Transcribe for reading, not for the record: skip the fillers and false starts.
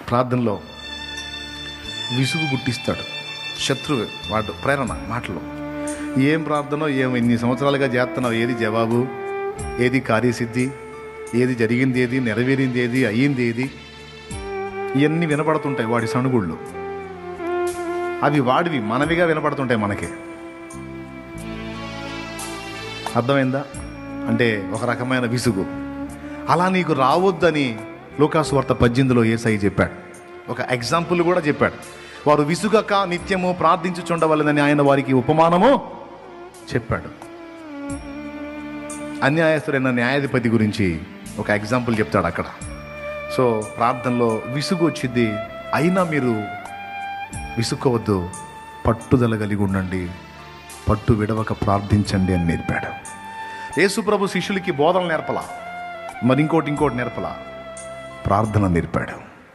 ప్రార్థనలో విసుగు పుట్టిస్తాడు శత్రువు. వాడు ప్రేరణ మాటలు, ఏం ప్రార్థనో ఏం ఇన్ని సంవత్సరాలుగా చేస్తున్నావు, ఏది జవాబు, ఏది కార్యసిద్ధి, ఏది జరిగింది, ఏది నెరవేరింది, ఏది అయ్యింది, ఏది, ఇవన్నీ వినపడుతుంటాయి వాడి సణుగుళ్ళు. అవి వాడివి, మనవిగా వినపడుతుంటాయి మనకి. అర్థమైందా? అంటే ఒక రకమైన విసుగు. అలా నీకు రావద్దని లూకాసు వార్త 18లో యేసయ్య చెప్పాడు. ఒక ఎగ్జాంపుల్ కూడా చెప్పాడు. వారు విసుగక నిత్యము ప్రార్థించుచుండవలెనని ఆయన వారికి ఉపమానము చెప్పాడు. అన్యాయస్తుడైన న్యాయాధిపతి గురించి ఒక ఎగ్జాంపుల్ చెప్తాడు అక్కడ. సో ప్రార్థనలో విసుగు వచ్చింది, అయినా మీరు విసుక్కోవద్దు, పట్టుదల కలిగి ఉండండి, పట్టు విడవక ప్రార్థించండి అని నేర్పాడు. యేసు ప్రభు శిష్యులకి బోధన నేర్పలా, మరి ఇంకోటి నేర్పలా, ప్రార్థన నేర్పాడు.